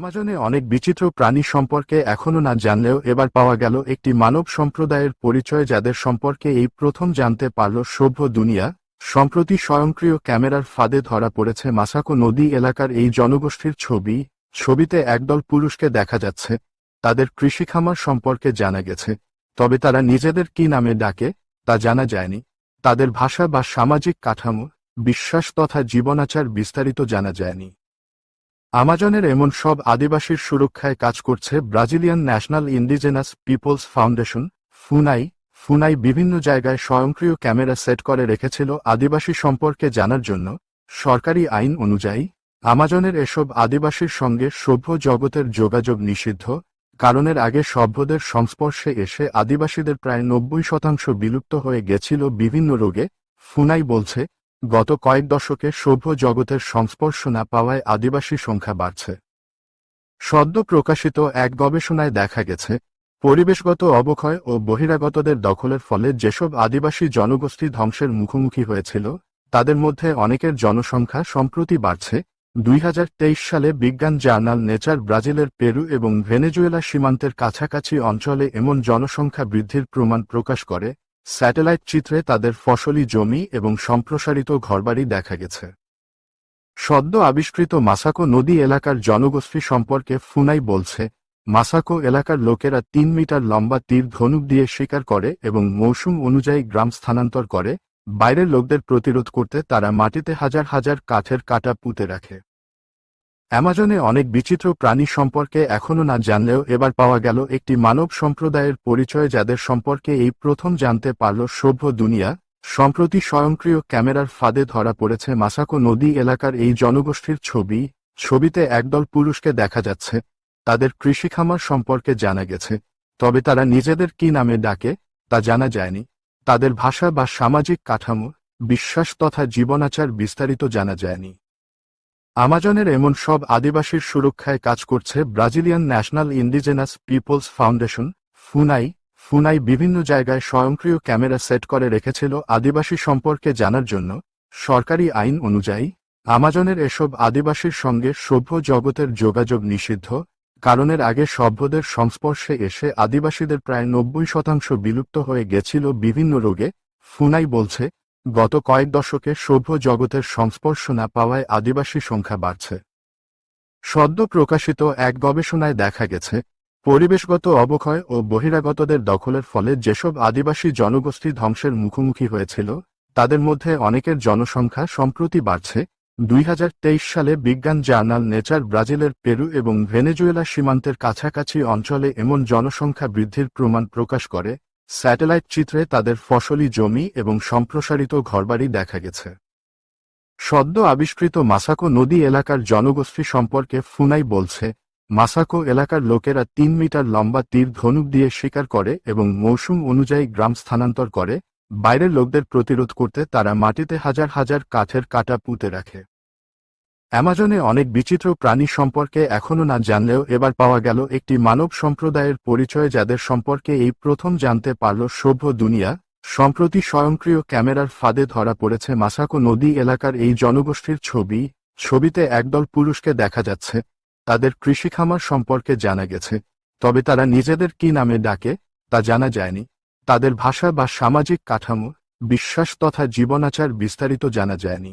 অ্যামাজনে অনেক বিচিত্র প্রাণী সম্পর্কে এখনো না জানলেও এবার পাওয়া গেল একটি মানব সম্প্রদায়ের পরিচয় যাদের সম্পর্কে এই প্রথম জানতে পারল সভ্য দুনিয়া। সম্প্রতি স্বয়ংক্রিয় ক্যামেরার ফাঁদে ধরা পড়েছে মাসাকো নদী এলাকার এই জনগোষ্ঠীর ছবি। ছবিতে একদল পুরুষকে দেখা যাচ্ছে। তাদের কৃষিখামার সম্পর্কে জানা গেছে, তবে তারা নিজেদের কি নামে ডাকে তা জানা যায়নি। তাদের ভাষা বা সামাজিক কাঠামো, বিশ্বাস তথা জীবনাচার বিস্তারিত জানা যায়নি। আমাজনের এমন সব আদিবাসীর সুরক্ষায় কাজ করছে Brazilian National Indigenous Peoples Foundation FUNAI. FUNAI বিভিন্ন জায়গায় স্বয়ংক্রিয় ক্যামেরা সেট করে রেখেছিল আদিবাসী সম্পর্কে জানার জন্য। সরকারি আইন অনুযায়ী আমাজনের এসব আদিবাসীর সঙ্গে সভ্য জগতের যোগাযোগ নিষিদ্ধ। কারণের আগে সভ্যদের সংস্পর্শে এসে আদিবাসীদের প্রায় 90% বিলুপ্ত হয়ে গেছিল বিভিন্ন রোগে। ফুনাই বলছে, গত কয়েক দশকে সভ্য জগতের সংস্পর্শ না পাওয়ায় আদিবাসী সংখ্যা বাড়ছে। সদ্য প্রকাশিত এক গবেষণায় দেখা গেছে, পরিবেশগত অবক্ষয় ও বহিরাগতদের দখলের ফলে যেসব আদিবাসী জনগোষ্ঠী ধ্বংসের মুখোমুখি হয়েছিল, তাদের মধ্যে অনেকের জনসংখ্যা সম্প্রতি বাড়ছে। 2023 সালে বিজ্ঞান জার্নাল নেচার ব্রাজিলের পেরু এবং ভেনেজুয়েলা সীমান্তের কাছাকাছি অঞ্চলে এমন জনসংখ্যা বৃদ্ধির প্রমাণ প্রকাশ করে। স্যাটেলাইট চিত্রে তাদের ফসলি জমি এবং সম্প্রসারিত ঘরবাড়ি দেখা গেছে। সদ্য আবিষ্কৃত মাসাকো নদী এলাকার জনগোষ্ঠী সম্পর্কে ফুনাই বলছে, মাসাকো এলাকার লোকেরা 3 মিটার লম্বা তীর ধনুক দিয়ে শিকার করে এবং মৌসুম অনুযায়ী গ্রাম স্থানান্তর করে। বাইরের লোকদের প্রতিরোধ করতে তারা মাটিতে হাজার হাজার কাঠের কাটা পুঁতে রাখে। অ্যামাজনে অনেক বিচিত্র প্রাণী সম্পর্কে এখনো না জানলেও এবার পাওয়া গেল একটি মানব সম্প্রদায়ের পরিচয় যাদের সম্পর্কে এই প্রথম জানতে পারল সভ্য দুনিয়া। সম্প্রতি স্বয়ংক্রিয় ক্যামেরার ফাঁদে ধরা পড়েছে মাসাকো নদী এলাকার এই জনগোষ্ঠীর ছবি। ছবিতে একদল পুরুষকে দেখা যাচ্ছে। তাদের কৃষিখামার সম্পর্কে জানা গেছে, তবে তারা নিজেদের কি নামে ডাকে তা জানা যায়নি। তাদের ভাষা বা সামাজিক কাঠামো, বিশ্বাস তথা জীবনাচার বিস্তারিত জানা যায়নি। আমাজনের এমন সব আদিবাসীর সুরক্ষায় কাজ করছে Brazilian National Indigenous Peoples Foundation FUNAI. FUNAI বিভিন্ন জায়গায় স্বয়ংক্রিয় ক্যামেরা সেট করে রেখেছিল আদিবাসী সম্পর্কে জানার জন্য। সরকারি আইন অনুযায়ী আমাজনের এসব আদিবাসীর সঙ্গে সভ্য জগতের যোগাযোগ নিষিদ্ধ। কারণের আগে সভ্যদের সংস্পর্শে এসে আদিবাসীদের প্রায় 90% বিলুপ্ত হয়ে গেছিল বিভিন্ন রোগে। ফুনাই বলছে, গত কয়েক দশকে সভ্য জগতের সংস্পর্শ না পাওয়ায় আদিবাসী সংখ্যা বাড়ছে। সদ্য প্রকাশিত এক গবেষণায় দেখা গেছে, পরিবেশগত অবক্ষয় ও বহিরাগতদের দখলের ফলে যেসব আদিবাসী জনগোষ্ঠী ধ্বংসের মুখোমুখি হয়েছিল, তাদের মধ্যে অনেকের জনসংখ্যা সম্প্রতি বাড়ছে। 2023 সালে বিজ্ঞান জার্নাল নেচার ব্রাজিলের পেরু এবং ভেনেজুয়েলা সীমান্তের কাছাকাছি অঞ্চলে এমন জনসংখ্যা বৃদ্ধির প্রমাণ প্রকাশ করে। স্যাটেলাইট চিত্রে তাদের ফসলি জমি এবং সম্প্রসারিত ঘরবাড়ি দেখা গেছে। সদ্য আবিষ্কৃত মাসাকো নদী এলাকার জনগোষ্ঠী সম্পর্কে ফুনাই বলছে, মাসাকো এলাকার লোকেরা 3 মিটার লম্বা তীর ধনুক দিয়ে শিকার করে এবং মৌসুম অনুযায়ী গ্রাম স্থানান্তর করে। বাইরের লোকদের প্রতিরোধ করতে তারা মাটিতে হাজার হাজার কাঠের কাটা পুঁতে রাখে। অ্যামাজনে অনেক বিচিত্র প্রাণী সম্পর্কে এখনো না জানলেও এবার পাওয়া গেল একটি মানব সম্প্রদায়ের পরিচয় যাদের সম্পর্কে এই প্রথম জানতে পারল সভ্য দুনিয়া। সম্প্রতি স্বয়ংক্রিয় ক্যামেরার ফাঁদে ধরা পড়েছে মাসাকো নদী এলাকার এই জনগোষ্ঠীর ছবি। ছবিতে একদল পুরুষকে দেখা যাচ্ছে। তাদের কৃষিখামার সম্পর্কে জানা গেছে, তবে তারা নিজেদের কি নামে ডাকে তা জানা যায়নি। তাদের ভাষা বা সামাজিক কাঠামো, বিশ্বাস তথা জীবনাচার বিস্তারিত জানা যায়নি।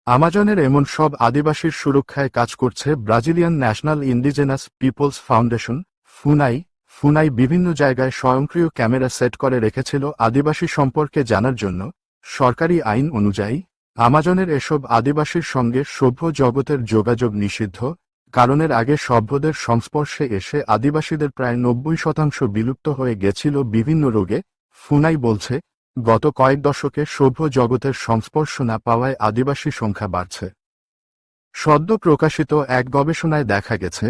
আমাজনের এমন সব আদিবাসীর সুরক্ষায় কাজ করছে Brazilian National Indigenous Peoples Foundation FUNAI. FUNAI বিভিন্ন জায়গায় স্বয়ংক্রিয় ক্যামেরা সেট করে রেখেছিল আদিবাসী সম্পর্কে জানার জন্য। সরকারি আইন অনুযায়ী আমাজনের এসব আদিবাসীর সঙ্গে সভ্য জগতের যোগাযোগ নিষিদ্ধ। কারণের আগে সভ্যদের সংস্পর্শে এসে আদিবাসীদের প্রায় 90% বিলুপ্ত হয়ে গেছিল বিভিন্ন রোগে। ফুনাই বলছে, গত কয়েক দশকে সভ্য জগতের সংস্পর্শ না পাওয়ায় আদিবাসী সংখ্যা বাড়ছে। সদ্য প্রকাশিত এক গবেষণায় দেখা গেছে,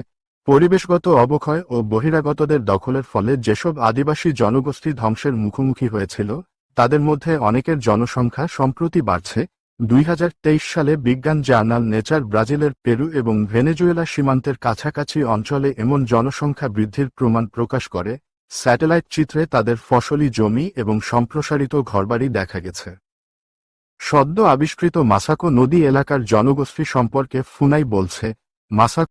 পরিবেশগত অবক্ষয় ও বহিরাগতদের দখলের ফলে যেসব আদিবাসী জনগোষ্ঠী ধ্বংসের মুখোমুখি হয়েছিল, তাদের মধ্যে অনেকের জনসংখ্যা সম্প্রতি বাড়ছে। 2023 সালে বিজ্ঞান জার্নাল নেচার ব্রাজিলের পেরু এবং ভেনেজুয়েলা সীমান্তের কাছাকাছি অঞ্চলে এমন জনসংখ্যা বৃদ্ধির প্রমাণ প্রকাশ করে। স্যাটেলাইট চিত্রে তাদের ফসলি জমি এবং সম্প্রসারিত ঘরবাড়ি দেখা গেছে। সদ্য আবিষ্কৃত মাসাকো নদী এলাকার জনগোষ্ঠী সম্পর্কে ফুনাই বলছে, মাসাকো